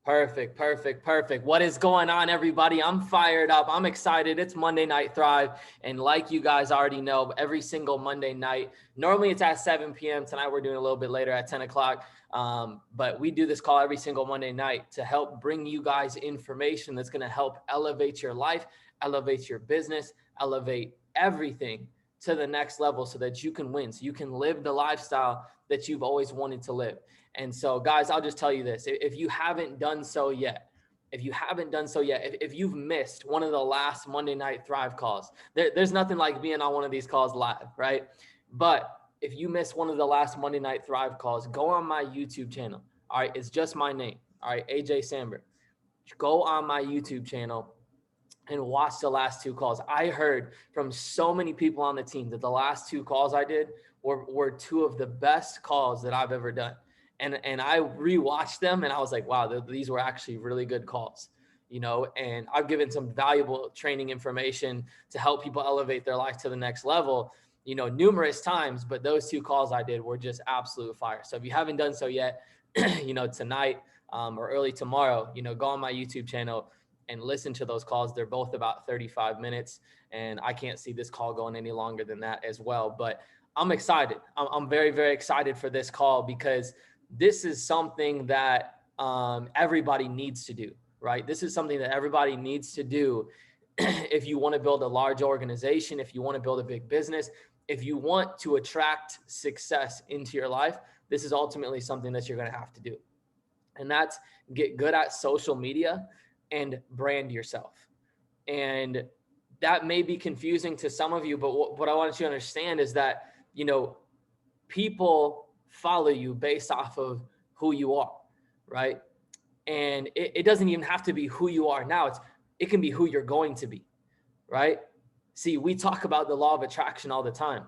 Perfect, perfect, perfect. What is going on, everybody? I'm fired up. I'm excited. It's Monday Night Thrive. And like you guys already know, every single Monday night, normally it's at 7 p.m. Tonight, we're doing a little bit later at 10 o'clock. But we do this call every single Monday night to help bring you guys information that's going to help elevate your life, elevate your business, elevate everything to the next level so that you can win, so you can live the lifestyle that you've always wanted to live. And so, guys, I'll just tell you this. If you haven't done so yet, if you've missed one of the last Monday Night Thrive calls, there's nothing like being on one of these calls live, right? But if you missed one of the last Monday Night Thrive calls, go on my YouTube channel. All right, it's just my name. All right, AJ Sandberg. Go on my YouTube channel and watch the last two calls. I heard from so many people on the team that the last two calls I did were two of the best calls that I've ever done. And I rewatched them and I was like, wow, these were actually really good calls, you know, and I've given some valuable training information to help people elevate their life to the next level, you know, numerous times, but those two calls I did were just absolute fire. So if you haven't done so yet, you know, tonight or early tomorrow, you know, go on my YouTube channel and listen to those calls. They're both about 35 minutes and I can't see this call going any longer than that as well, but I'm excited. I'm very, very excited for this call because this is something that everybody needs to do, right? This is something that everybody needs to do if you want to build a large organization, if you want to build a big business, if you want to attract success into your life, this is ultimately something that you're going to have to do. And that's get good at social media and brand yourself. And that may be confusing to some of you, but what I want you to understand is that, you know, people follow you based off of who you are, right? And it doesn't even have to be who you are now. It can be who you're going to be, right? See, we talk about the law of attraction all the time.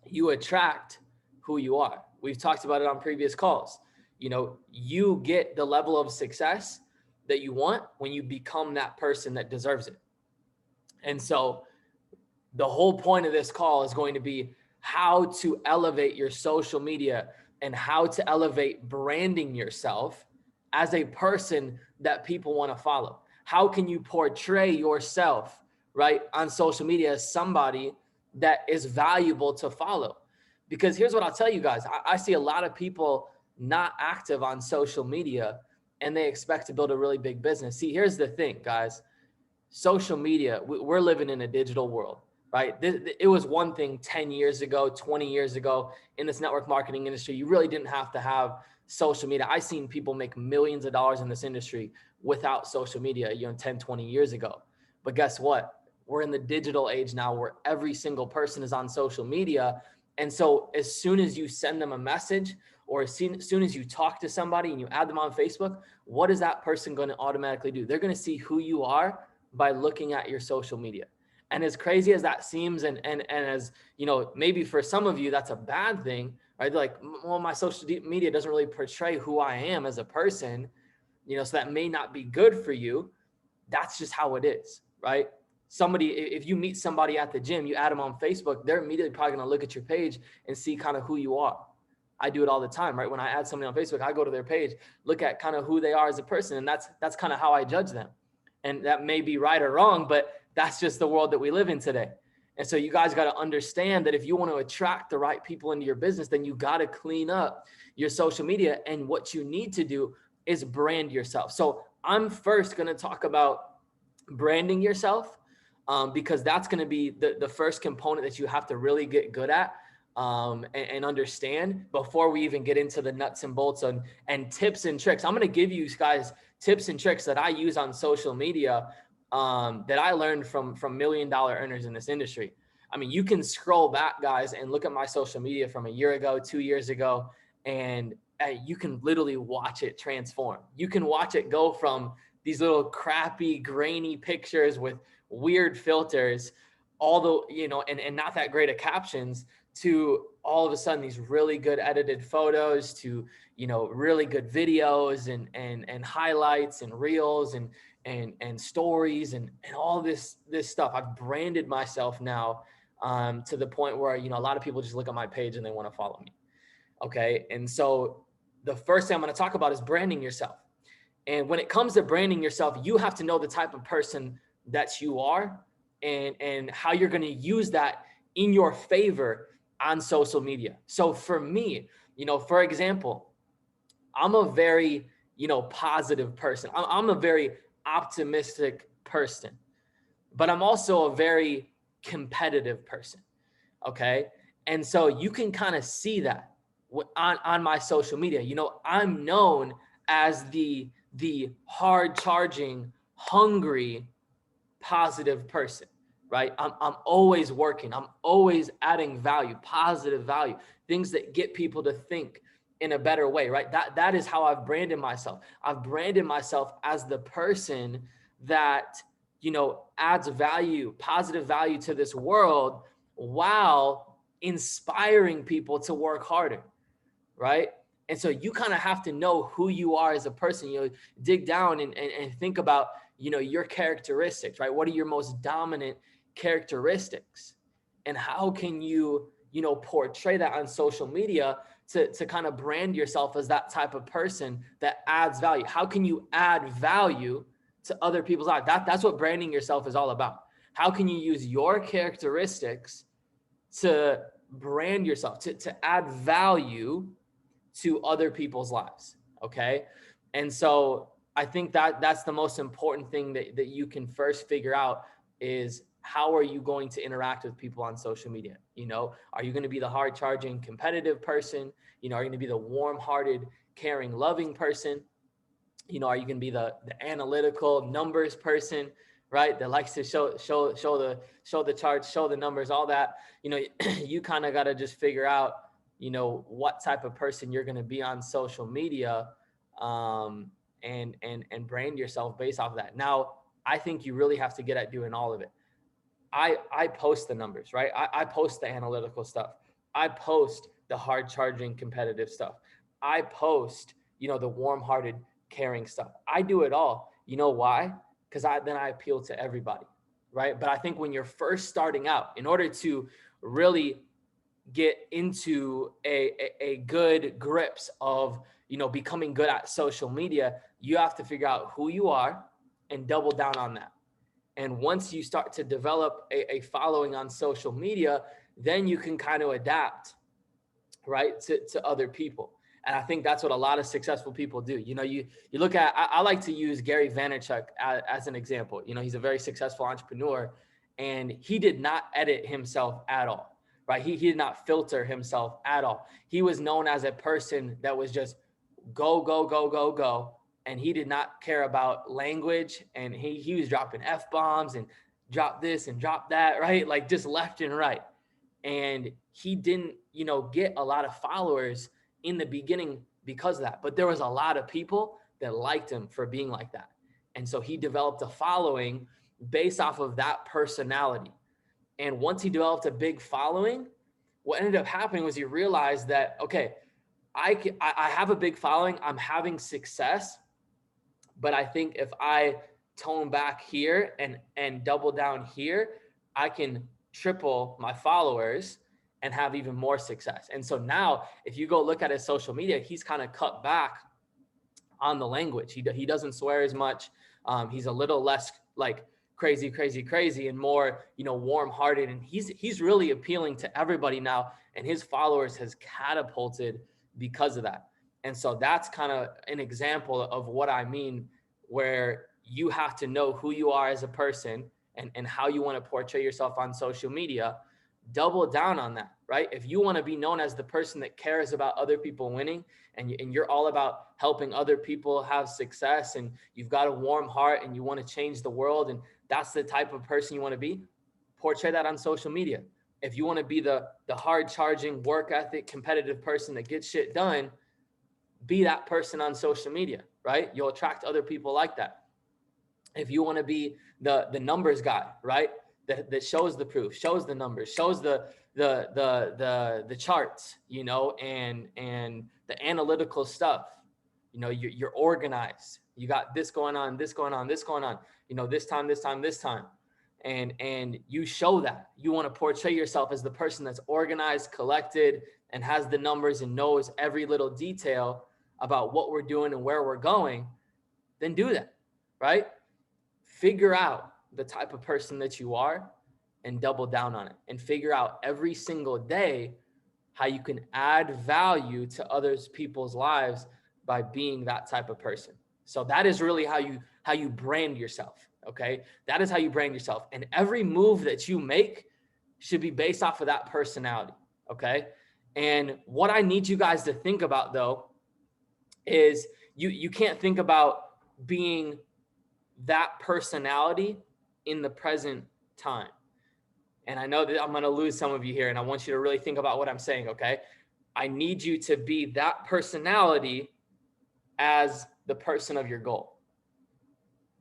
You attract who you are. We've talked about it on previous calls. You know, you get the level of success that you want when you become that person that deserves it. And so the whole point of this call is going to be how to elevate your social media and how to elevate branding yourself as a person that people want to follow. How can you portray yourself, right, on social media as somebody that is valuable to follow? Because here's what I'll tell you guys. I see a lot of people not active on social media and they expect to build a really big business. See, here's the thing, guys. Social media, we're living in a digital world, right? It was one thing 10 years ago, 20 years ago in this network marketing industry. You really didn't have to have social media. I've seen people make millions of dollars in this industry without social media, you know, 10, 20 years ago. But guess what? We're in the digital age now where every single person is on social media. And so as soon as you send them a message or as soon as you talk to somebody and you add them on Facebook, what is that person going to automatically do? They're going to see who you are by looking at your social media. And as crazy as that seems, and as, you know, maybe for some of you, that's a bad thing, right? They're like, well, my social media doesn't really portray who I am as a person, you know, so that may not be good for you. That's just how it is, right? Somebody, if you meet somebody at the gym, you add them on Facebook, they're immediately probably going to look at your page and see kind of who you are. I do it all the time, right? When I add somebody on Facebook, I go to their page, look at kind of who they are as a person. And that's kind of how I judge them. And that may be right or wrong, but that's just the world that we live in today. And so you guys got to understand that if you want to attract the right people into your business, then you got to clean up your social media. And what you need to do is brand yourself. So I'm first going to talk about branding yourself because that's going to be the first component that you have to really get good at and understand before we even get into the nuts and bolts and tips and tricks. I'm going to give you guys tips and tricks that I use on social media that I learned from $1 million earners in this industry. I mean, you can scroll back, guys, and look at my social media from a year ago, 2 years ago, and you can literally watch it transform. You can watch it go from these little crappy, grainy pictures with weird filters, all the, you know, and not that great of captions, to all of a sudden these really good edited photos, to, you know, really good videos and highlights and reels and stories and all this stuff. I've branded myself now to the point where, you know, a lot of people just look at my page and they want to follow me. Okay. And so the first thing I'm going to talk about is branding yourself. And when it comes to branding yourself, you have to know the type of person that you are, and how you're going to use that in your favor on social media. So for me, for example, I'm a very, positive person. I'm a very optimistic person, but I'm also a very competitive person. Okay. And so you can kind of see that on my social media. I'm known as the hard charging, hungry, positive person, right? I'm always working. I'm always adding value, positive value, things that get people to think in a better way, right? That is how I've branded myself. I've branded myself as the person that, adds value, positive value to this world while inspiring people to work harder, right? And so you kind of have to know who you are as a person, dig down and think about, your characteristics, right? What are your most dominant characteristics? And how can you, portray that on social media to kind of brand yourself as that type of person that adds value? How can you add value to other people's lives? That's what branding yourself is all about. How can you use your characteristics to brand yourself, to add value to other people's lives? Okay. And so I think that's the most important thing that you can first figure out is, how are you going to interact with people on social media? Are you going to be the hard charging competitive person? Are you going to be the warm hearted, caring, loving person? Are you going to be the analytical numbers person, right? That likes to show the charts, show the numbers, all that. You kind of got to just figure out, what type of person you're going to be on social media, and brand yourself based off of that. Now, I think you really have to get at doing all of it. I post the numbers, right? I post the analytical stuff. I post the hard charging competitive stuff. I post, the warm hearted, caring stuff. I do it all. You know why? Because then I appeal to everybody, right? But I think when you're first starting out, in order to really get into a good grips of, becoming good at social media, you have to figure out who you are and double down on that. And once you start to develop a following on social media, then you can kind of adapt, right, to other people. And I think that's what a lot of successful people do. You look at, I like to use Gary Vaynerchuk as an example. He's a very successful entrepreneur, and he did not edit himself at all, right? He did not filter himself at all. He was known as a person that was just go, go, go, go, go. And he did not care about language. And he was dropping F-bombs and drop this and drop that, right? Like just left and right. And he didn't, get a lot of followers in the beginning because of that. But there was a lot of people that liked him for being like that. And so he developed a following based off of that personality. And once he developed a big following, what ended up happening was he realized that, okay, I have a big following, I'm having success, but I think if I tone back here and double down here, I can triple my followers and have even more success. And so now if you go look at his social media, he's kind of cut back on the language. He doesn't swear as much. He's a little less like crazy and more, warm hearted. And he's really appealing to everybody now. And his followers has catapulted because of that. And so that's kind of an example of what I mean, where you have to know who you are as a person and how you want to portray yourself on social media. Double down on that, right? If you want to be known as the person that cares about other people winning, and you're all about helping other people have success, and you've got a warm heart and you want to change the world, and that's the type of person you want to be, portray that on social media. If you want to be the hard charging, work ethic, competitive person that gets shit done, be that person on social media, right? You'll attract other people like that. If you want to be the numbers guy, right? That shows the proof, shows the numbers, shows the charts, and the analytical stuff. You're organized. You got this going on, this going on, this going on. This time. And you show that. You want to portray yourself as the person that's organized, collected, and has the numbers and knows every little detail about what we're doing and where we're going. then do that, right? Figure out the type of person that you are and double down on it, and figure out every single day how you can add value to others people's lives by being that type of person. So that is really how you brand yourself. Okay. That is how you brand yourself. And every move that you make should be based off of that personality. Okay. And what I need you guys to think about though, is you can't think about being that personality in the present time. And I know that I'm going to lose some of you here, and I want you to really think about what I'm saying. Okay. I need you to be that personality as the person of your goal,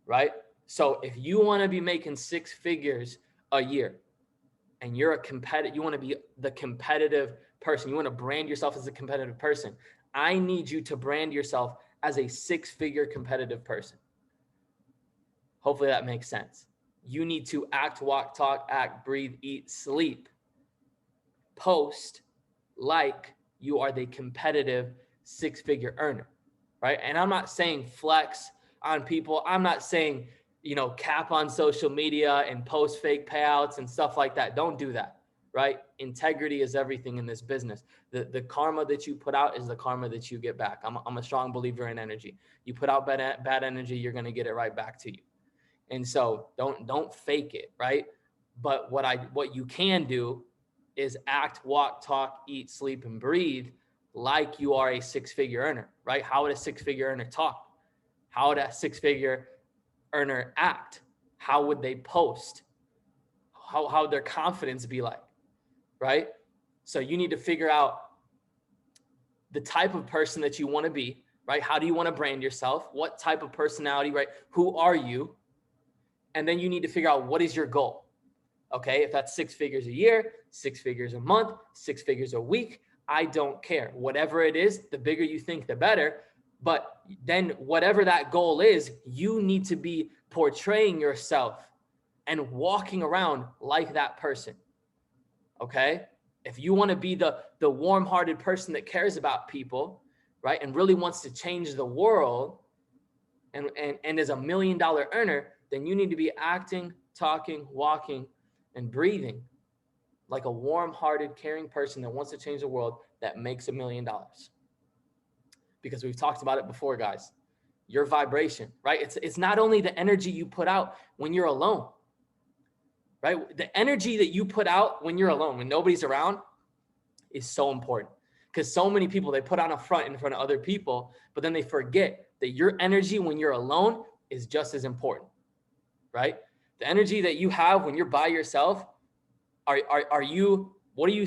right? So if you want to be making 6 figures a year and you're a competitive, you want to be the competitive person, you want to brand yourself as a competitive person, I need you to brand yourself as a 6-figure competitive person. Hopefully that makes sense. You need to act, walk, talk, act, breathe, eat, sleep, post like you are the competitive 6-figure earner, right? And I'm not saying flex on people. I'm not saying, cap on social media and post fake payouts and stuff like that. Don't do that, right? Integrity is everything in this business. The karma that you put out is the karma that you get back. I'm a strong believer in energy. You put out bad energy, you're going to get it right back to you. And so don't fake it, right? But what you can do is act, walk, talk, eat, sleep, and breathe like you are a 6-figure earner, right? How would a 6-figure earner talk? How would a 6-figure earner act? How would they post? How would their confidence be like, right? So you need to figure out the type of person that you want to be, right? How do you want to brand yourself? What type of personality, right? Who are you? And then you need to figure out what is your goal. Okay, if that's 6 figures a year, 6 figures a month, 6 figures a week, I don't care. Whatever it is, the bigger you think, the better. But then whatever that goal is, you need to be portraying yourself and walking around like that person. Okay, if you want to be the warm-hearted person that cares about people, right, and really wants to change the world and is $1 million earner, then you need to be acting, talking, walking, and breathing like a warm-hearted, caring person that wants to change the world that makes $1 million. Because we've talked about it before, guys. Your vibration, right? It's not only the energy you put out when you're alone, right? The energy that you put out when you're alone, when nobody's around, is so important. Because so many people, they put on a front in front of other people, but then they forget that your energy when you're alone is just as important, right? The energy that you have when you're by yourself, what do you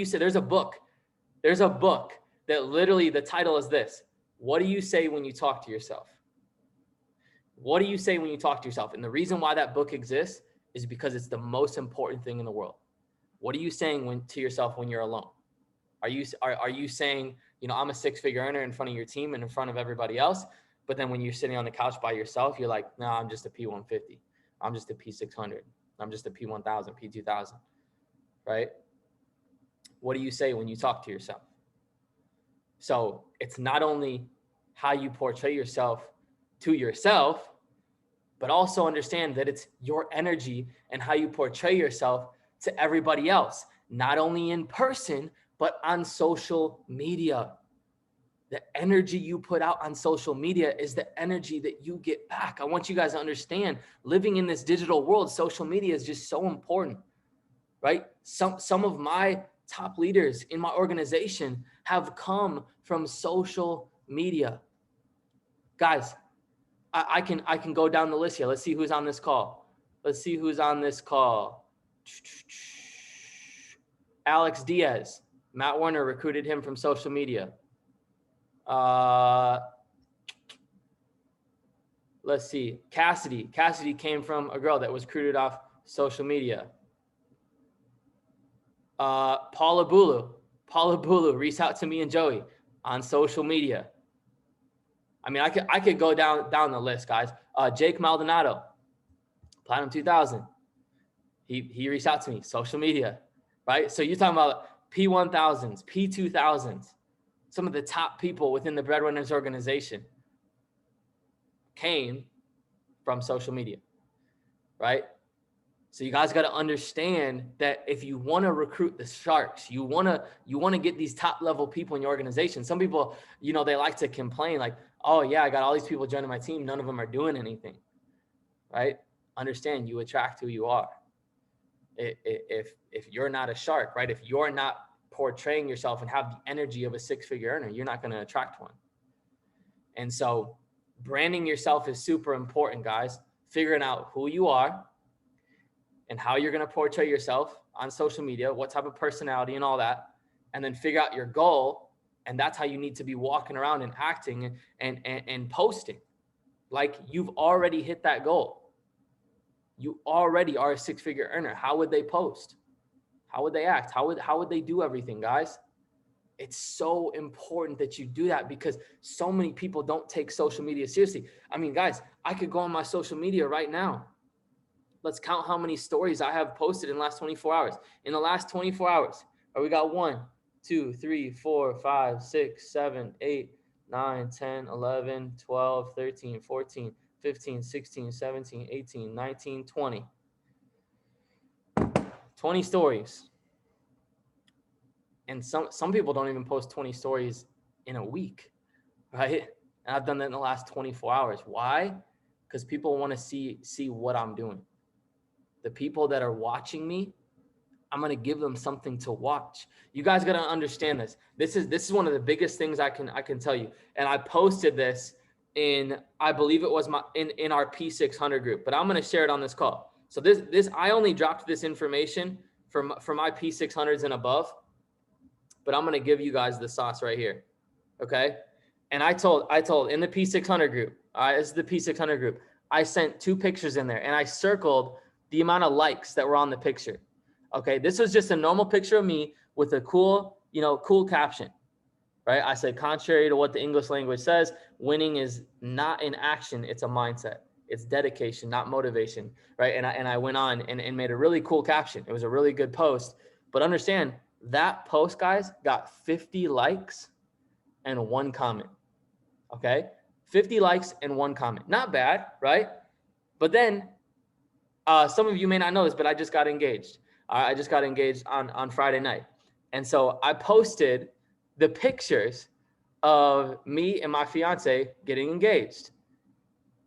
say? There's a book that literally the title is this: what do you say when you talk to yourself? What do you say when you talk to yourself? And the reason why that book exists is because it's the most important thing in the world. What are you saying to yourself when you're alone? Are you saying, I'm a 6-figure earner in front of your team and in front of everybody else? But then when you're sitting on the couch by yourself, you're like, no, I'm just a P150. I'm just a P600. I'm just a P1000, P2000, right? What do you say when you talk to yourself? So it's not only how you portray yourself to yourself, but also understand that it's your energy and how you portray yourself to everybody else, not only in person, but on social media. The energy you put out on social media is the energy that you get back. I want you guys to understand, living in this digital world, social media is just so important, right? Some of my top leaders in my organization have come from social media. Guys, I can go down the list here. Let's see who's on this call. Alex Diaz. Matt Warner recruited him from social media. Let's see. Cassidy came from a girl that was recruited off social media. Paula Bulu reached out to me and Joey on social media. I mean, I could go down the list, guys. Jake Maldonado, Platinum 2000. He reached out to me, social media, right? So you're talking about P1000s, P2000s, some of the top people within the Breadwinners organization. came from social media, right? So you guys got to understand that if you want to recruit the sharks, you want to get these top level people in your organization. Some people, they like to complain like, oh yeah, I got all these people joining my team. None of them are doing anything, right? Understand, you attract who you are. If you're not a shark, right? If you're not portraying yourself and have the energy of a six-figure earner, you're not going to attract one. And so branding yourself is super important, guys. Figuring out who you are and how you're going to portray yourself on social media, what type of personality and all that, and then figure out your goal. And that's how you need to be walking around and acting and posting like you've already hit that goal. You already are a six-figure earner. How would they post? How would they act? How would they do everything, guys? It's so important that you do that because so many people don't take social media seriously. I mean, guys, I could go on my social media right now. Let's count how many stories I have posted in the last 24 hours. In the last 24 hours, we got 1, 2, 3, 4, 5, 6, 7, 8, 9, 10, 11, 12, 13, 14, 15, 16, 17, 18, 19, 20. 20 stories. And some people don't even post 20 stories in a week, right? And I've done that in the last 24 hours. Why? Because people want to see what I'm doing. The people that are watching me, I'm going to give them something to watch. You guys got to understand this. This is one of the biggest things I can tell you. And I posted this in, I believe it was in our P600 group, but I'm going to share it on this call. So this I only dropped this information for my P600s and above, but I'm going to give you guys the sauce right here. Okay. And I told in the P600 group, this is the P600 group. I sent 2 pictures in there and I circled the amount of likes that were on the picture. Okay. This was just a normal picture of me with a cool caption, right? I said, contrary to what the English language says, winning is not an action. It's a mindset. It's dedication, not motivation. Right. And I went on and made a really cool caption. It was a really good post, but understand that post, guys, got 50 likes and 1 comment. Okay. 50 likes and 1 comment. Not bad. Right. But then, some of you may not know this, but I just got engaged. I just got engaged on Friday night. And so I posted the pictures of me and my fiance getting engaged.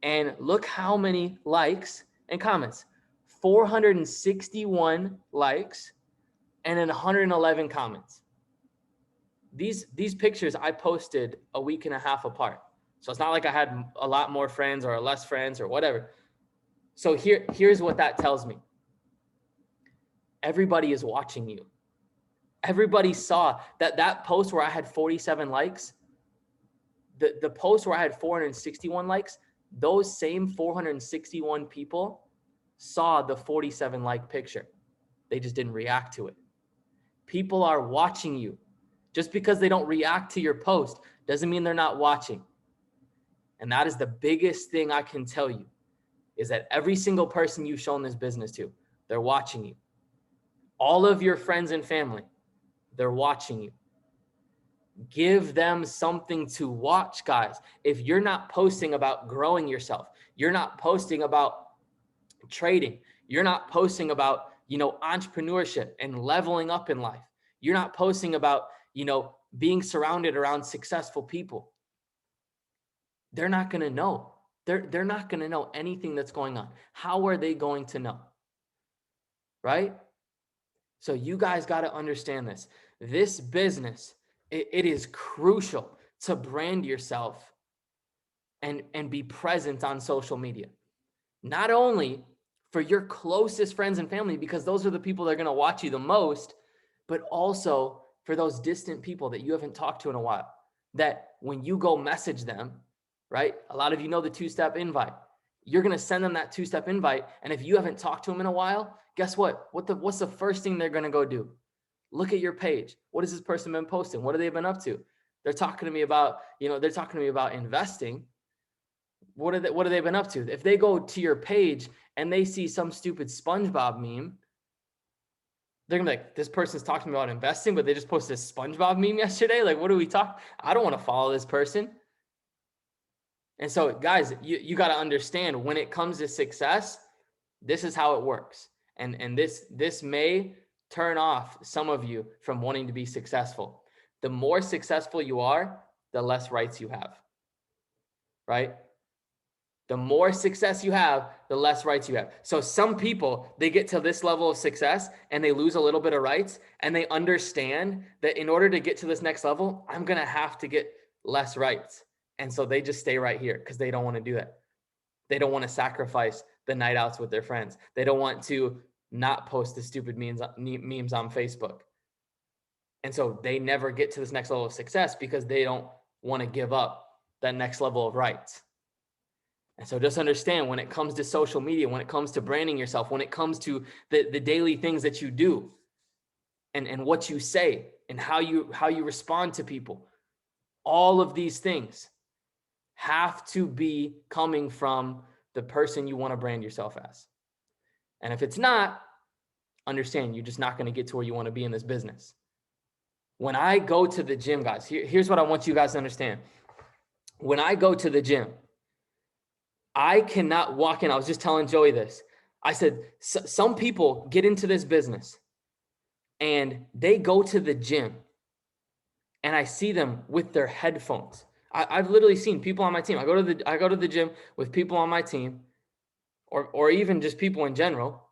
And look how many likes and comments. 461 likes and then 111 comments. These pictures I posted a week and a half apart. So it's not like I had a lot more friends or less friends or whatever. So here's what that tells me. Everybody is watching you. Everybody saw that post where I had 47 likes, the post where I had 461 likes, those same 461 people saw the 47 like picture. They just didn't react to it. People are watching you. Just because they don't react to your post doesn't mean they're not watching. And that is the biggest thing I can tell you, is that every single person you've shown this business to, they're watching you. All of your friends and family, they're watching you. Give them something to watch, guys. If you're not posting about growing yourself, you're not posting about trading, you're not posting about, entrepreneurship and leveling up in life, you're not posting about, being surrounded around successful people, they're not going to know. They're not going to know anything that's going on. How are they going to know? Right? So you guys got to understand this. This business, it is crucial to brand yourself and be present on social media. Not only for your closest friends and family, because those are the people that are going to watch you the most, but also for those distant people that you haven't talked to in a while, that when you go message them, right? A lot of you know the 2-step invite. You're going to send them that 2-step invite. And if you haven't talked to them in a while, guess what? What's the first thing they're going to go do? Look at your page. What has this person been posting? What have they been up to? They're talking to me about, investing. What have they been up to? If they go to your page and they see some stupid SpongeBob meme, they're gonna be like, this person's talking about investing, but they just posted a SpongeBob meme yesterday. Like, what do we talk? I don't want to follow this person. And so guys, you got to understand when it comes to success, this is how it works. And this may turn off some of you from wanting to be successful. The more successful you are, the less rights you have, right? The more success you have, the less rights you have. So some people, they get to this level of success and they lose a little bit of rights, and they understand that in order to get to this next level, I'm going to have to get less rights. And so they just stay right here because they don't want to do that. They don't want to sacrifice the night outs with their friends. They don't want to not post the stupid memes on Facebook. And so they never get to this next level of success because they don't want to give up that next level of rights. And so just understand, when it comes to social media, when it comes to branding yourself, when it comes to the daily things that you do and what you say and how you respond to people, all of these things have to be coming from the person you want to brand yourself as. And if it's not, understand, you're just not going to get to where you want to be in this business. When I go to the gym, guys, here's what I want you guys to understand. When I go to the gym, I cannot walk in. I was just telling Joey this. I said, some people get into this business and they go to the gym and I see them with their headphones. I've literally seen people on my team. I go to the gym with people on my team, or even just people in general,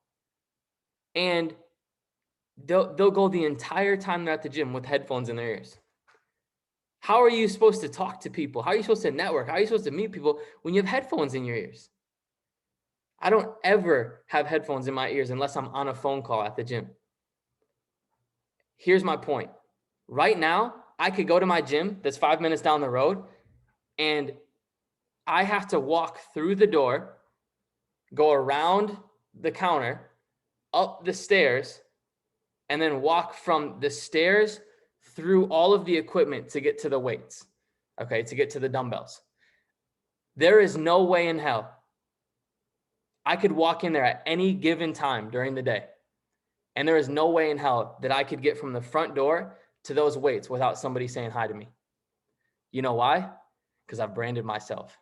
and they'll go the entire time they're at the gym with headphones in their ears. How are you supposed to talk to people? How are you supposed to network? How are you supposed to meet people when you have headphones in your ears? I don't ever have headphones in my ears unless I'm on a phone call at the gym. Here's my point. Right now, I could go to my gym that's 5 minutes down the road, and I have to walk through the door, go around the counter, up the stairs, and then walk from the stairs through all of the equipment to get to the weights, okay, to get to the dumbbells. There is no way in hell I could walk in there at any given time during the day, and there is no way in hell that I could get from the front door to those weights without somebody saying hi to me. You know why? Because I've branded myself.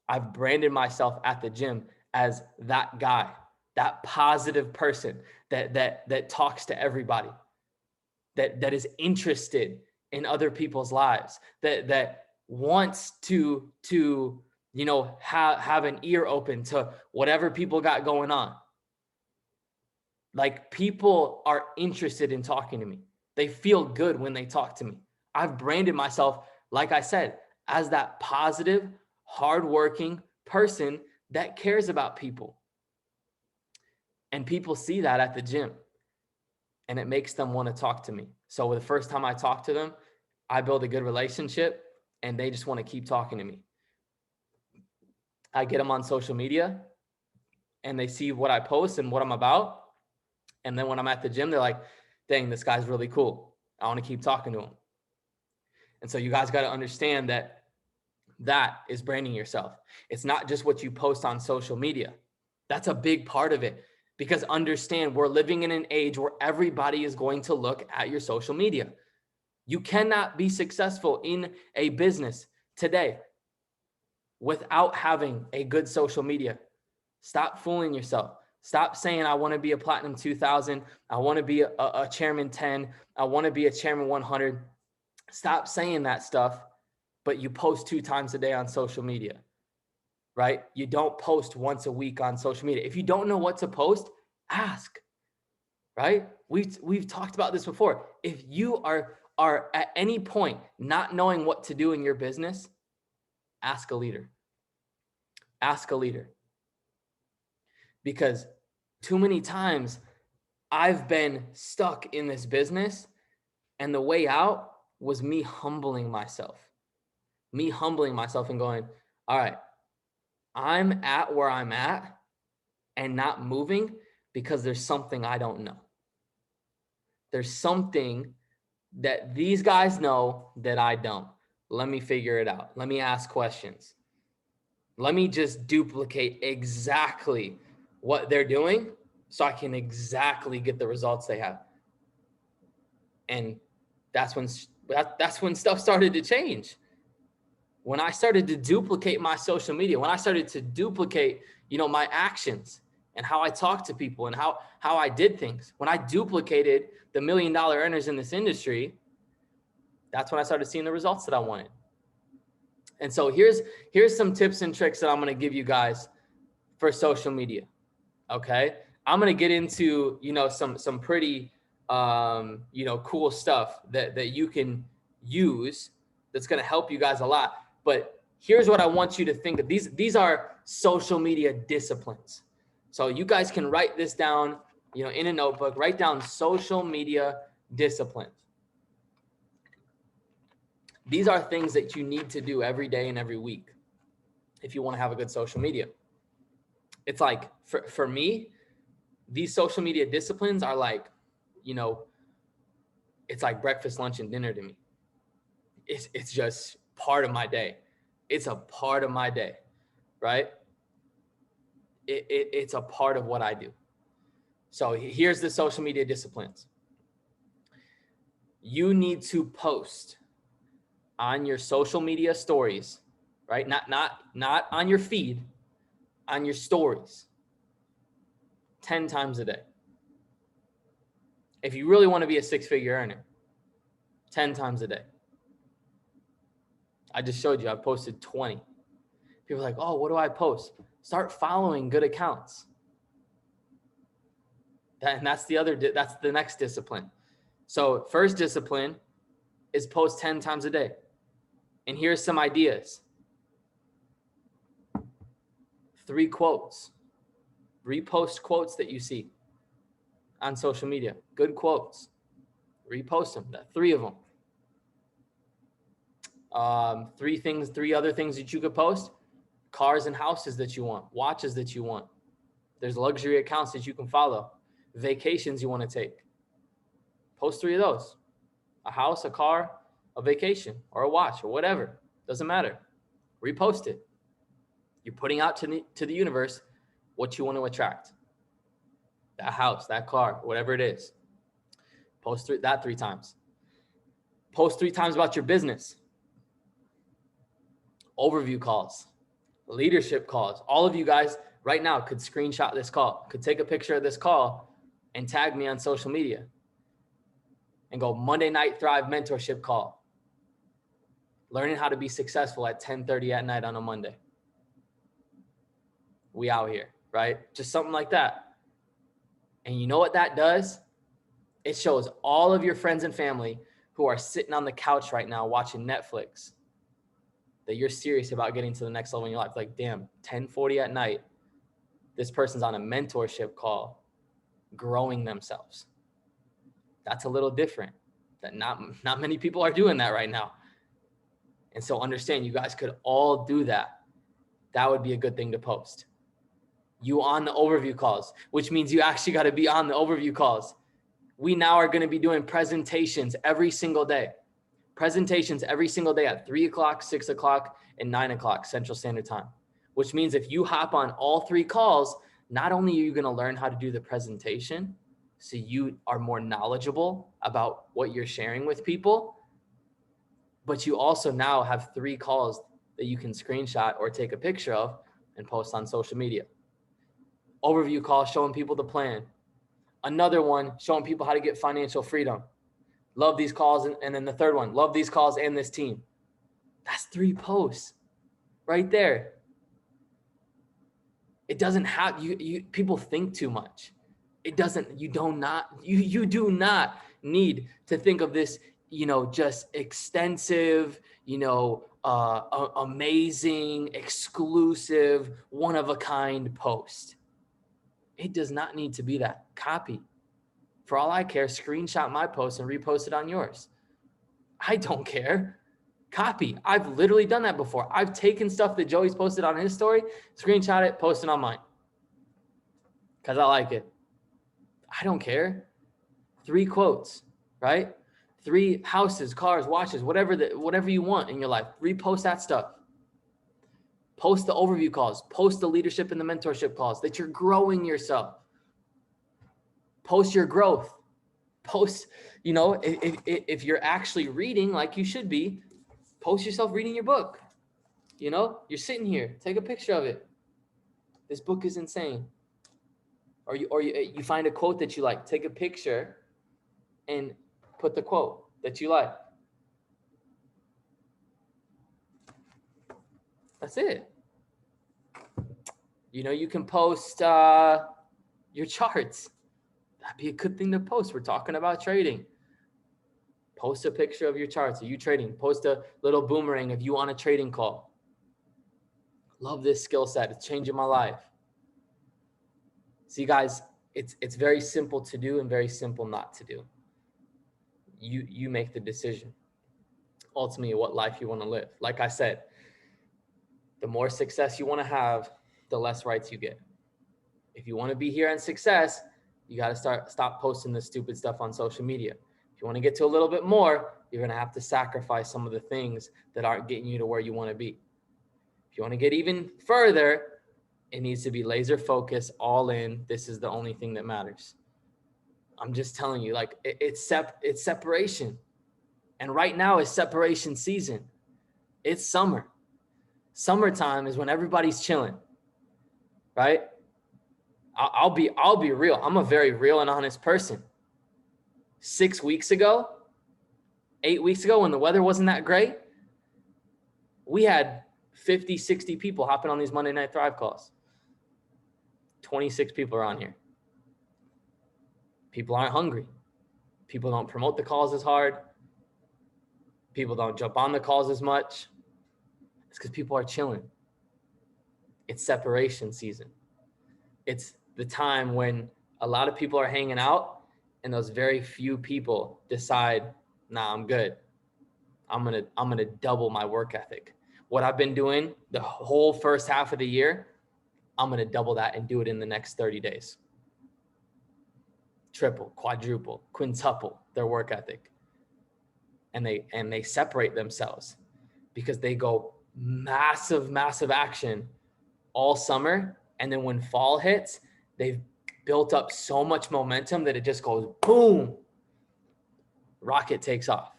I've branded myself at the gym as that guy, that positive person that talks to everybody, that is interested in other people's lives, that wants to have an ear open to whatever people got going on. Like, people are interested in talking to me. They feel good when they talk to me. I've branded myself, like I said, as that positive, hardworking person that cares about people. And people see that at the gym, and it makes them want to talk to me. So the first time I talk to them, I build a good relationship, and they just want to keep talking to me. I get them on social media, and they see what I post and what I'm about. And then when I'm at the gym, they're like, dang, this guy's really cool. I want to keep talking to him. And so you guys got to understand that is branding yourself. It's not just what you post on social media. That's a big part of it, because understand, we're living in an age where everybody is going to look at your social media. You cannot be successful in a business today without having a good social media. Stop fooling yourself. Stop saying, I want to be a platinum 2000. I want to be a chairman 10. I want to be a chairman 100. Stop saying that stuff, but you post 2 times a day on social media, right? You don't post once a week on social media. If you don't know what to post, ask, right? We've talked about this before. If you are at any point not knowing what to do in your business, ask a leader. Ask a leader. Because too many times I've been stuck in this business, and the way out was me humbling myself and going, all right, I'm at where I'm at and not moving because there's something I don't know. There's something that these guys know that I don't. Let me figure it out. Let me ask questions. Let me just duplicate exactly what they're doing so I can exactly get the results they have. And that's when stuff started to change. When I started to duplicate my social media, when I started to duplicate, my actions and how I talked to people and how I did things, when I duplicated the $1 million earners in this industry, that's when I started seeing the results that I wanted. And so here's some tips and tricks that I'm going to give you guys for social media. Okay. I'm going to get into, some pretty, cool stuff that you can use that's going to help you guys a lot. But here's what I want you to think of. These are social media disciplines. So you guys can write this down, in a notebook, write down social media disciplines. These are things that you need to do every day and every week if you want to have a good social media. It's like, for me, these social media disciplines are like, it's like breakfast, lunch, and dinner to me. It's just part of my day. It's a part of my day, right? It's a part of what I do. So here's the social media disciplines. You need to post on your social media stories, right? Not on your feed, on your stories, 10 times a day. If you really want to be a 6-figure earner, 10 times a day. I just showed you, I posted 20. People are like, oh, what do I post? Start following good accounts. That's the next discipline. So first discipline is post 10 times a day. And here's some ideas. 3 quotes. Repost quotes that you see on social media. Good quotes. Repost them. 3 of them. 3 other things that you could post. Cars and houses that you want. Watches that you want. There's luxury accounts that you can follow. Vacations you want to take. Post 3 of those. A house, a car, a vacation, or a watch, or whatever. Doesn't matter. Repost it. You're putting out to the universe what you want to attract. That house, that car, whatever it is. Post that 3 times. Post 3 times about your business. Overview calls. Leadership calls. All of you guys right now could screenshot this call, could take a picture of this call and tag me on social media and go Monday Night Thrive mentorship call. Learning how to be successful at 10:30 at night on a Monday. We out here, right? Just something like that. And you know what that does? It shows all of your friends and family who are sitting on the couch right now watching Netflix that you're serious about getting to the next level in your life. Like, damn, 10:40 at night, this person's on a mentorship call, growing themselves. That's a little different. That not many people are doing that right now. And so understand, you guys could all do that. That would be a good thing to post. You on the overview calls, which means you actually got to be on the overview calls. We now are going to be doing presentations every single day. Presentations every single day at 3 o'clock, 6 o'clock, and 9 o'clock Central Standard Time, which means if you hop on all 3 calls, not only are you going to learn how to do the presentation, so you are more knowledgeable about what you're sharing with people, but you also now have 3 calls that you can screenshot or take a picture of and post on social media. Overview call, showing people the plan. Another one, showing people how to get financial freedom. Love these calls. And then the third one, love these calls and this team. That's 3 posts right there. It doesn't have, people think too much. It doesn't, you do not need to think of this, just extensive, amazing, exclusive, one of a kind post. It does not need to be that. Copy. For all I care, screenshot my post and repost it on yours. I don't care. Copy. I've literally done that before. I've taken stuff that Joey's posted on his story, screenshot it, post it on mine. Because I like it. I don't care. 3 quotes, right? 3 houses, cars, watches, whatever you want in your life. Repost that stuff. Post the overview calls. Post the leadership and the mentorship calls that you're growing yourself. Post your growth. Post, if you're actually reading like you should be, post yourself reading your book. You're sitting here, take a picture of it. This book is insane. Or you find a quote that you like, take a picture and put the quote that you like. That's it. You can post your charts. That'd be a good thing to post. We're talking about trading. Post a picture of your charts. Are you trading? Post a little boomerang if you want a trading call. Love this skill set. It's changing my life. See, guys, it's very simple to do and very simple not to do. You make the decision. Ultimately, what life you want to live. Like I said, the more success you want to have, the less rights you get. If you want to be here on success, you got to stop posting this stupid stuff on social media. If you want to get to a little bit more, you're going to have to sacrifice some of the things that aren't getting you to where you want to be. If you want to get even further, it needs to be laser focused, all in. This is the only thing that matters. I'm just telling you, like it's separation. And right now is separation season. It's summer. Summertime is when everybody's chilling, right? I'll be real. I'm a very real and honest person. 6 weeks ago, 8 weeks ago, when the weather wasn't that great, we had 50, 60 people hopping on these Monday Night Thrive calls. 26 people are on here. People aren't hungry. People don't promote the calls as hard. People don't jump on the calls as much. It's because people are chilling. It's separation season. It's the time when a lot of people are hanging out and those very few people decide, nah, I'm good. I'm gonna double my work ethic. What I've been doing the whole first half of the year, I'm gonna double that and do it in the next 30 days. Triple, quadruple, quintuple their work ethic. And they separate themselves because they go massive action all summer. And then when fall hits, they've built up so much momentum that it just goes boom. Rocket takes off.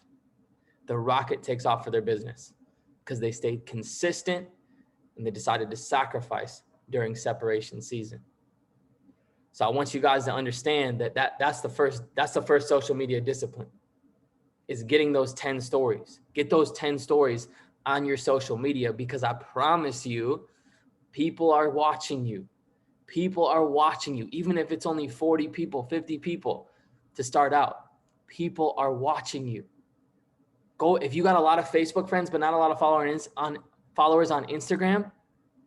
The rocket takes off for their business because they stayed consistent and they decided to sacrifice during separation season. So I want you guys to understand that's the first social media discipline, is getting those 10 stories. Get those 10 stories on your social media, because I promise you, people are watching you. People are watching you, even if it's only 40 people, 50 people to start out. People are watching you. Go, if you got a lot of Facebook friends, but not a lot of followers on Instagram,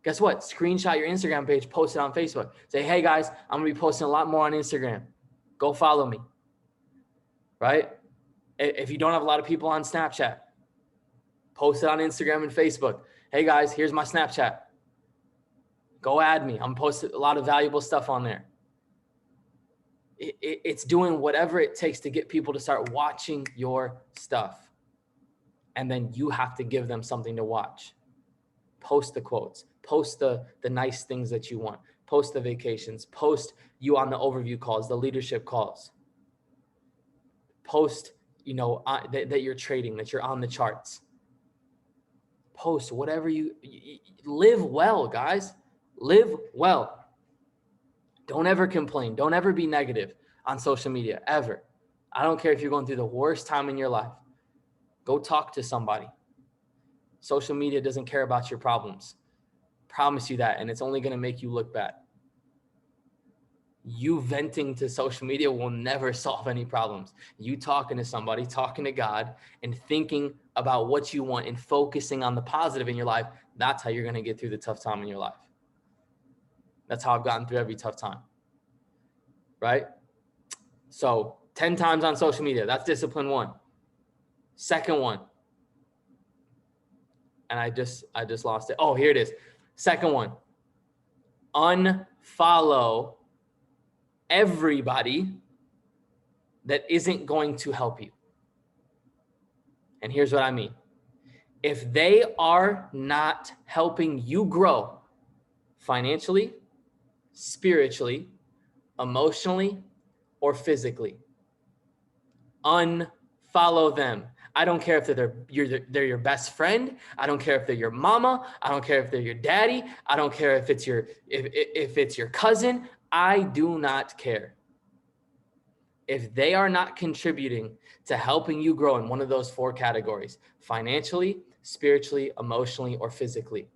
guess what? Screenshot your Instagram page, post it on Facebook. Say, hey guys, I'm gonna be posting a lot more on Instagram. Go follow me, right? If you don't have a lot of people on Snapchat, post it on Instagram and Facebook. Hey guys, here's my Snapchat. Go add me. I'm posting a lot of valuable stuff on there. It's doing whatever it takes to get people to start watching your stuff. And then you have to give them something to watch. Post the quotes, post the nice things that you want, post the vacations, post you on the overview calls, the leadership calls. Post, that you're trading, that you're on the charts. Post whatever you live well, guys. Live well. Don't ever complain. Don't ever be negative on social media, ever. I don't care if you're going through the worst time in your life. Go talk to somebody. Social media doesn't care about your problems. Promise you that, and it's only going to make you look bad. You venting to social media will never solve any problems. You talking to somebody, talking to God, and thinking about what you want and focusing on the positive in your life, that's how you're going to get through the tough time in your life. That's how I've gotten through every tough time, right? So 10 times on social media, that's discipline 1. Second one, and I just lost it. Oh, here it is. Second one, unfollow everybody that isn't going to help you. And here's what I mean. If they are not helping you grow financially, spiritually, emotionally, or physically, unfollow them. I don't care if they're your best friend. I don't care if they're your mama. I don't care if they're your daddy. I don't care if it's your cousin. I do not care. If they are not contributing to helping you grow in one of those 4 categories, financially, spiritually, emotionally, or physically,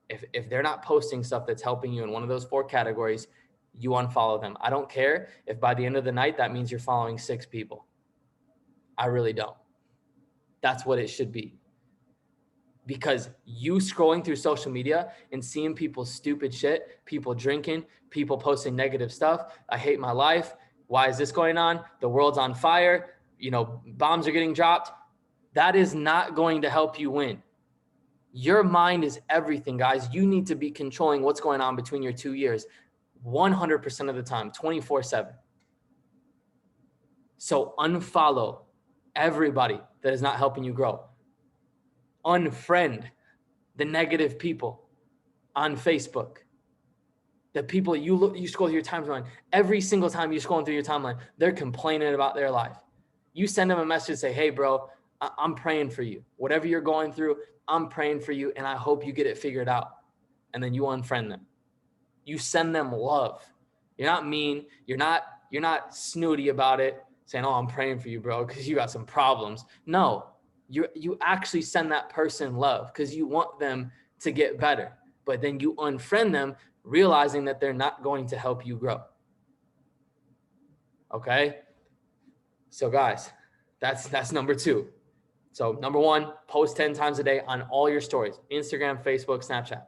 if they're not posting stuff that's helping you in one of those 4 categories, you unfollow them. I don't care if by the end of the night, that means you're following 6 people. I really don't. That's what it should be. Because you scrolling through social media and seeing people's stupid shit, people drinking, people posting negative stuff. I hate my life. Why is this going on? The world's on fire. Bombs are getting dropped. That is not going to help you win. Your mind is everything, guys. You need to be controlling what's going on between your 2 ears 100% of the time, 24/7. So unfollow everybody that is not helping you grow. Unfriend the negative people on Facebook. The people you scroll through your timeline. Every single time you're scrolling through your timeline, they're complaining about their life. You send them a message and say, hey, bro, I'm praying for you. Whatever you're going through, I'm praying for you, and I hope you get it figured out. And then you unfriend them. You send them love. You're not mean. You're not snooty about it, saying, oh, I'm praying for you, bro, because you got some problems. No, you actually send that person love because you want them to get better. But then you unfriend them, realizing that they're not going to help you grow. Okay? So guys, that's number 2. So number 1, post 10 times a day on all your stories, Instagram, Facebook, Snapchat.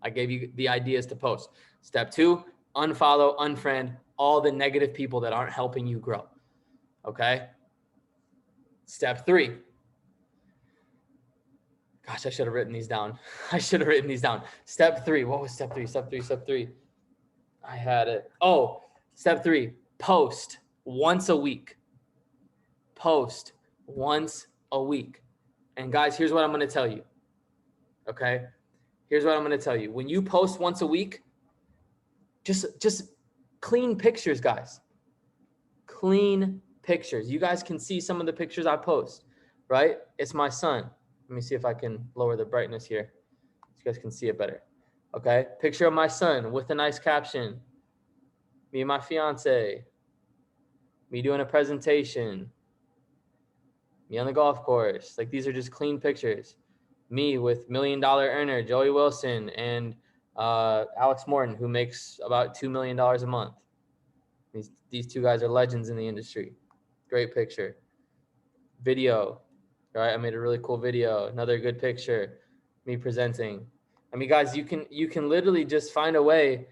I gave you the ideas to post. Step 2, unfollow, unfriend all the negative people that aren't helping you grow. Okay? Step 3. Gosh, I should have written these down. Step 3. What was step 3? Step 3. I had it. Oh, step 3. Post once a week. Post once a week. And guys, here's what I'm going to tell you. Okay? Here's what I'm going to tell you. When you post once a week, just clean pictures, guys. Clean pictures. You guys can see some of the pictures I post, right? It's my son. Let me see if I can lower the brightness here so you guys can see it better. Okay? Picture of my son with a nice caption. Me and my fiance. Me doing a presentation. Me on the golf course. Like, these are just clean pictures. Me with $1 million earner Joey Wilson and Alex Morton, who makes about $2 million a month. These 2 guys are legends in the industry. Great picture. Video, right? I made a really cool video. Another good picture. Me presenting. I mean, guys, you can literally just find a way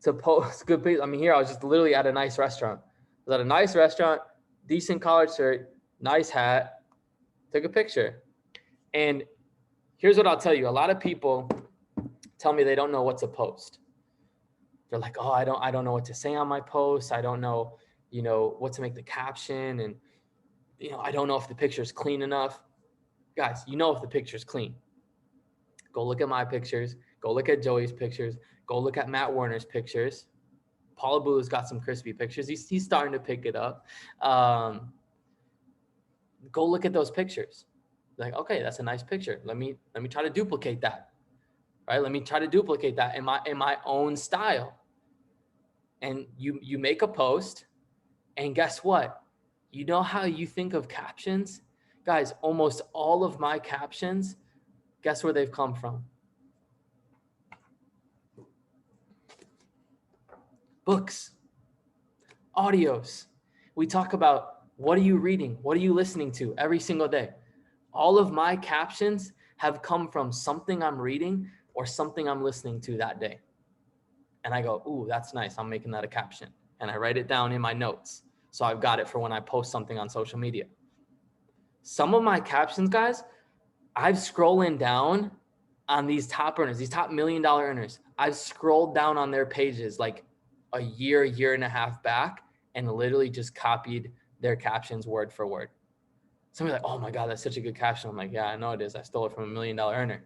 to post good pictures. I mean, here I was just literally at a nice restaurant. I was at a nice restaurant, decent collared shirt, nice hat, took a picture. And here's what I'll tell you. A lot of people tell me they don't know what to post. They're like, oh, I don't know what to say on my post. I don't know, what to make the caption. And, I don't know if the picture is clean enough. Guys, if the picture is clean. Go look at my pictures. Go look at Joey's pictures. Go look at Matt Warner's pictures. Paul Abdul's got some crispy pictures. He's starting to pick it up. Go look at those pictures. Like, okay, that's a nice picture. Let me try to duplicate that. Right? Let me try to duplicate that in my own style. And you make a post, and guess what? You know how you think of captions? Guys, almost all of my captions, guess where they've come from? Books, audios. We talk about, what are you reading? What are you listening to every single day? All of my captions have come from something I'm reading or something I'm listening to that day. And I go, ooh, that's nice. I'm making that a caption. And I write it down in my notes. So I've got it for when I post something on social media. Some of my captions, guys, I've scrolling down on these top earners, these top $1 million earners. I've scrolled down on their pages like a year and a half back and literally just copied their captions word for word. Somebody's like, oh my God, that's such a good caption. I'm like, yeah, I know it is. I stole it from $1 million earner.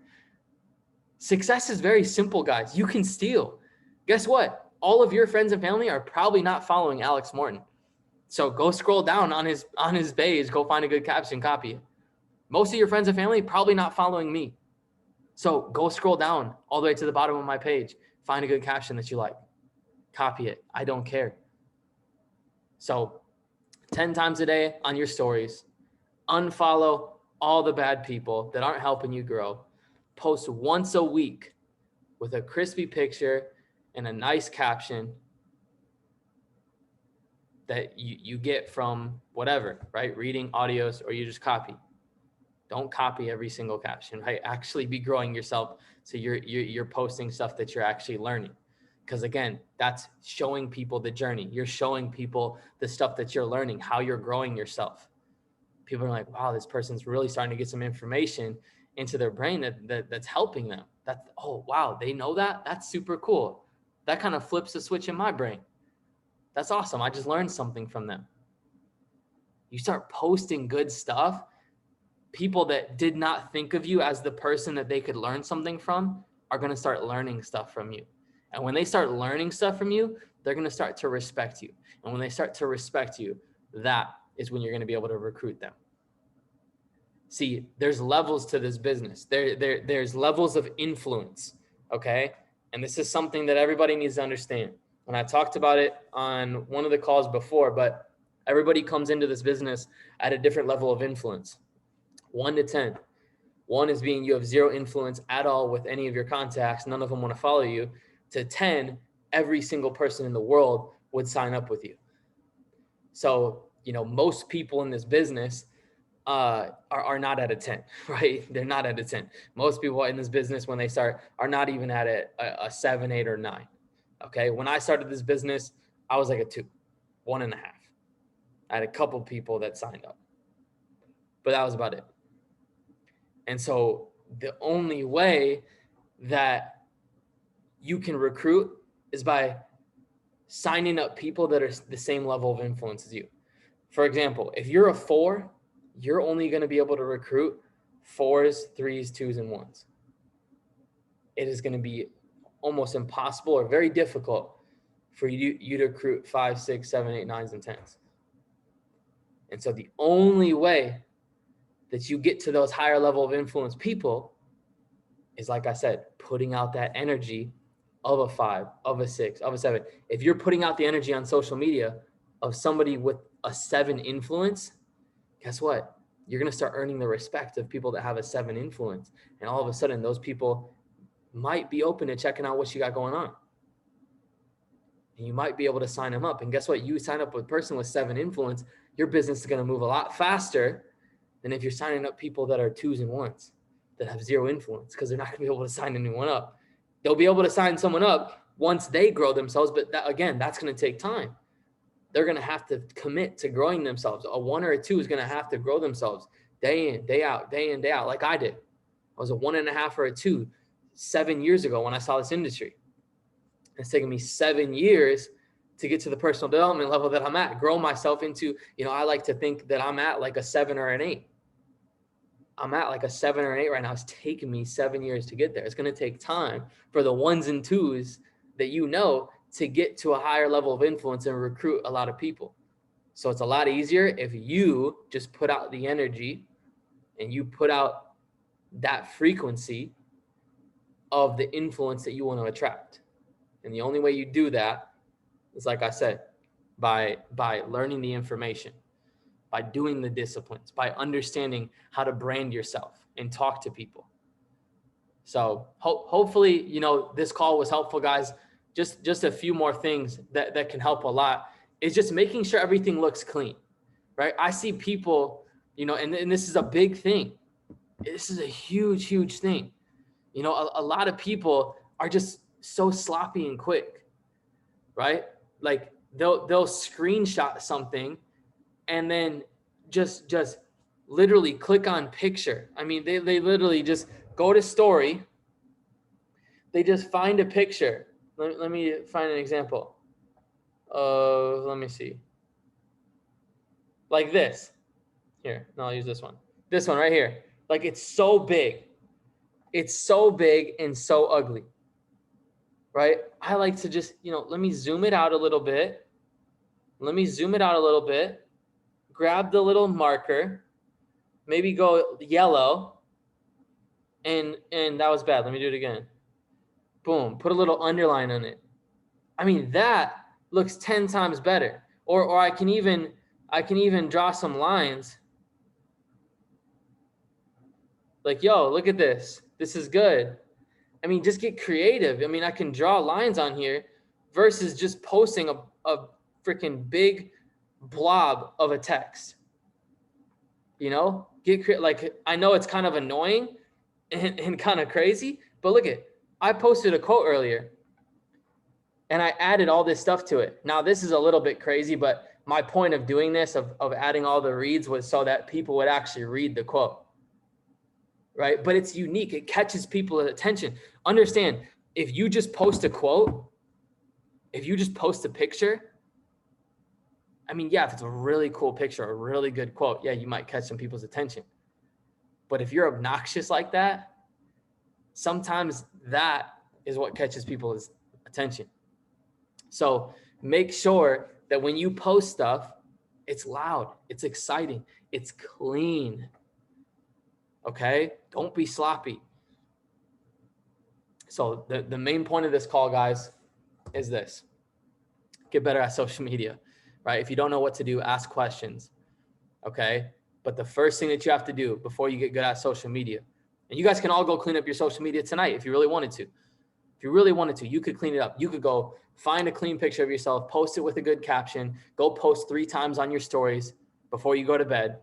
Success is very simple, guys. You can steal. Guess what? All of your friends and family are probably not following Alex Morton. So go scroll down on his page, go find a good caption, copy it. Most of your friends and family probably not following me. So go scroll down all the way to the bottom of my page, find a good caption that you like, copy it. I don't care. So 10 times a day on your stories, unfollow all the bad people that aren't helping you grow. Post once a week with a crispy picture and a nice caption that you get from whatever, right? Reading, audios, or you just copy. Don't copy every single caption, right? Actually be growing yourself. So you're posting stuff that you're actually learning. Because again, that's showing people the journey. You're showing people the stuff that you're learning, how you're growing yourself. People are like, wow, this person's really starting to get some information into their brain that's helping them. That's, oh, wow, they know that? That's super cool. That kind of flips the switch in my brain. That's awesome. I just learned something from them. You start posting good stuff. People that did not think of you as the person that they could learn something from are going to start learning stuff from you. And when they start learning stuff from you, they're going to start to respect you. And when they start to respect you, that is when you're going to be able to recruit them. See, there's levels to this business. There's levels of influence, okay? And this is something that everybody needs to understand. And I talked about it on one of the calls before, but everybody comes into this business at a different level of influence. 1 to 10. 1 is being you have zero influence at all with any of your contacts. None of them want to follow you. To 10, every single person in the world would sign up with you. So, most people in this business are not at a 10, right? They're not at a 10. Most people in this business, when they start, are not even at a 7, 8, or 9. Okay. When I started this business, I was like a 2, 1.5. I had a couple people that signed up, but that was about it. And so the only way that you can recruit is by signing up people that are the same level of influence as you. For example, if you're a 4, you're only going to be able to recruit 4s, 3s, 2s, and 1s. It is going to be almost impossible or very difficult for you to recruit 5, 6, 7, 8, 9s, and 10s. And so the only way that you get to those higher level of influence people is, like I said, putting out that energy of a 5, of a 6, of a 7. If you're putting out the energy on social media of somebody with a 7 influence, guess what? You're going to start earning the respect of people that have a 7 influence. And all of a sudden, those people might be open to checking out what you got going on. And you might be able to sign them up. And guess what? You sign up with a person with 7 influence, your business is going to move a lot faster than if you're signing up people that are 2s and 1s that have 0 influence, because they're not going to be able to sign anyone up. They'll be able to sign someone up once they grow themselves. But that's going to take time. They're going to have to commit to growing themselves. A 1 or a 2 is going to have to grow themselves day in, day out, like I did. I was a 1.5 or a 2 7 years ago when I saw this industry. It's taken me 7 years to get to the personal development level that I'm at, grow myself into, I like to think that I'm at like a 7 or an 8. I'm at like a 7 or an 8 right now. It's taken me 7 years to get there. It's going to take time for the 1s and 2s that to get to a higher level of influence and recruit a lot of people. So it's a lot easier if you just put out the energy and you put out that frequency of the influence that you want to attract. And the only way you do that is, like I said, by learning the information, by doing the disciplines, by understanding how to brand yourself and talk to people. So hopefully, this call was helpful, guys. Just a few more things that can help a lot is just making sure everything looks clean, right? I see people, and this is a big thing. This is a huge, huge thing. A lot of people are just so sloppy and quick, right? Like they'll screenshot something and then just literally click on picture. I mean, they literally just go to story. They just find a picture. Let me find an example. Let me see. Like this. Here, no, I'll use this one. This one right here. Like it's so big. It's so big and so ugly. Right? I like to just, let me zoom it out a little bit. Let me zoom it out a little bit. Grab the little marker, maybe go yellow, and that was bad. Let me do it again. Boom, put a little underline on it. I mean, that looks 10 times better. Or I can even draw some lines. Like, yo, look at this. This is good. I mean, just get creative. I mean, I can draw lines on here versus just posting a freaking big blob of a text. You know, like, I know it's kind of annoying and kind of crazy, but look at, I posted a quote earlier and I added all this stuff to it. Now, this is a little bit crazy, but my point of doing this, of adding all the reads, was so that people would actually read the quote. Right? But it's unique. It catches people's attention. Understand, if you just post a quote, if you just post a picture, I mean, yeah, if it's a really cool picture, a really good quote, yeah, you might catch some people's attention. But if you're obnoxious like that, sometimes that is what catches people's attention. So make sure that when you post stuff, it's loud, it's exciting, it's clean. Okay? Don't be sloppy. So the main point of this call, guys, is this: get better at social media, right? If you don't know what to do, ask questions, okay? But the first thing that you have to do before you get good at social media, and you guys can all go clean up your social media tonight if you really wanted to. If you really wanted to, you could clean it up. You could go find a clean picture of yourself, post it with a good caption, go post 3 times on your stories before you go to bed.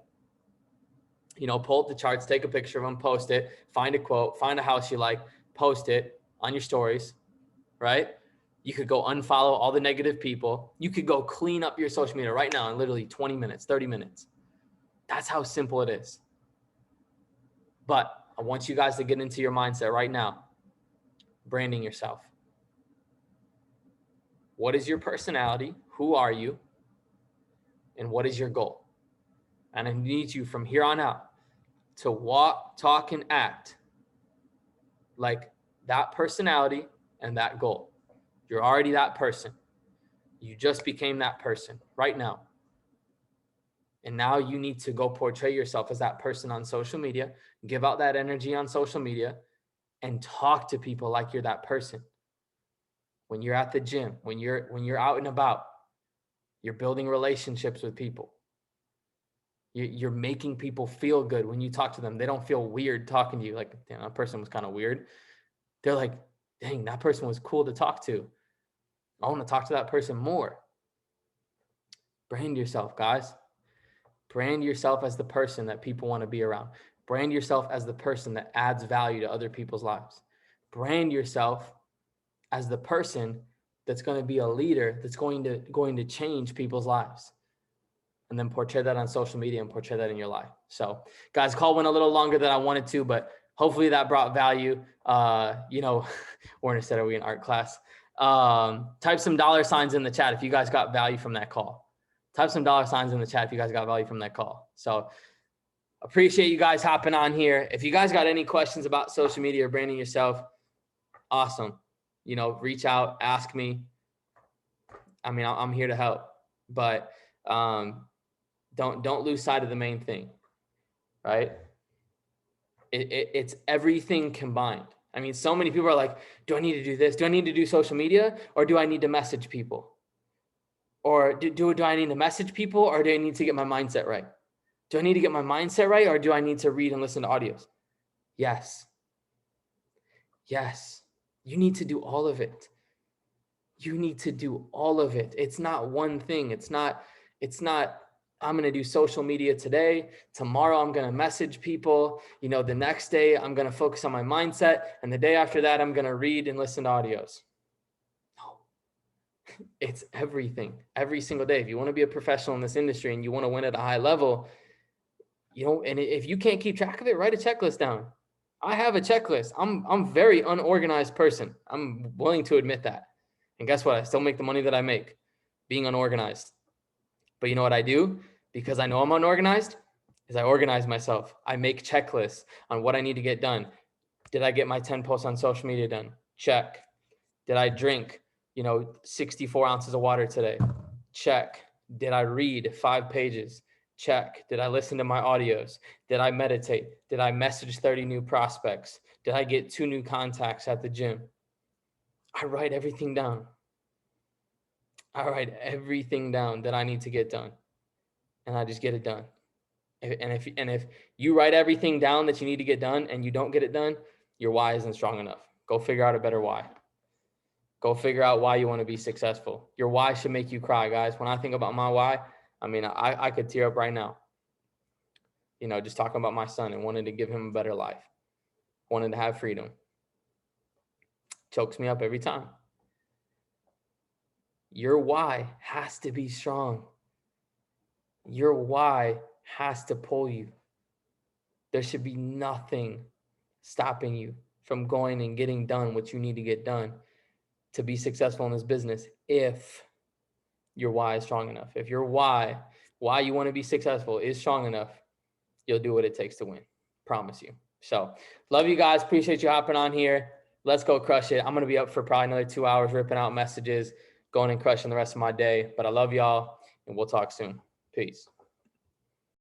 You know, pull up the charts, take a picture of them, post it, find a quote, find a house you like, post it on your stories, right? You could go unfollow all the negative people. You could go clean up your social media right now in literally 20 minutes, 30 minutes. That's how simple it is. But I want you guys to get into your mindset right now. Branding yourself. What is your personality? Who are you? And what is your goal? And I need you from here on out to walk, talk, and act like that personality and that goal. You're already that person. You just became that person right now. And now you need to go portray yourself as that person on social media, give out that energy on social media, and talk to people like you're that person. When you're at the gym, when you're out and about, you're building relationships with people. You're making people feel good when you talk to them. They don't feel weird talking to you. Like, damn, that person was kind of weird. They're like, dang, that person was cool to talk to. I want to talk to that person more. Brand yourself, guys. Brand yourself as the person that people want to be around. Brand yourself as the person that adds value to other people's lives. Brand yourself as the person that's going to be a leader, that's going to change people's lives. And then portray that on social media and portray that in your life. So, guys, call went a little longer than I wanted to, but hopefully that brought value. Warner said, are we in art class? Type some $ in the chat if you guys got value from that call. Type some $ in the chat if you guys got value from that call. So appreciate you guys hopping on here. If you guys got any questions about social media or branding yourself, awesome. You know, reach out, ask me. I mean, I'm here to help, but don't lose sight of the main thing, right? It's everything combined. I mean, so many people are like, do I need to do this? Do I need to do social media, or do I need to message people? Or do I need to message people, or do I need to get my mindset right? Do I need to get my mindset right, or do I need to read and listen to audios? Yes. Yes. You need to do all of it. You need to do all of it. It's not one thing. It's not, I'm going to do social media today. Tomorrow, I'm going to message people. You know, the next day, I'm going to focus on my mindset. And the day after that, I'm going to read and listen to audios. No, it's everything, every single day. If you want to be a professional in this industry and you want to win at a high level, you know, and if you can't keep track of it, write a checklist down. I have a checklist. I'm a very unorganized person. I'm willing to admit that. And guess what? I still make the money that I make being unorganized. But you know what I do? Because I know I'm unorganized, is I organize myself. I make checklists on what I need to get done. Did I get my 10 posts on social media done? Check. Did I drink, 64 ounces of water today? Check. Did I read 5 pages? Check. Did I listen to my audios? Did I meditate? Did I message 30 new prospects? Did I get 2 new contacts at the gym? I write everything down. I write everything down that I need to get done, and I just get it done. And if you write everything down that you need to get done and you don't get it done, your why isn't strong enough. Go figure out a better why. Go figure out why you want to be successful. Your why should make you cry, guys. When I think about my why, I mean, I could tear up right now. You know, just talking about my son and wanting to give him a better life, wanting to have freedom. Chokes me up every time. Your why has to be strong. Your why has to pull you. There should be nothing stopping you from going and getting done what you need to get done to be successful in this business if your why is strong enough. If your why you want to be successful is strong enough, you'll do what it takes to win. Promise you. So love you guys. Appreciate you hopping on here. Let's go crush it. I'm going to be up for probably another 2 hours ripping out messages, going and crushing the rest of my day. But I love y'all, and we'll talk soon. Peace.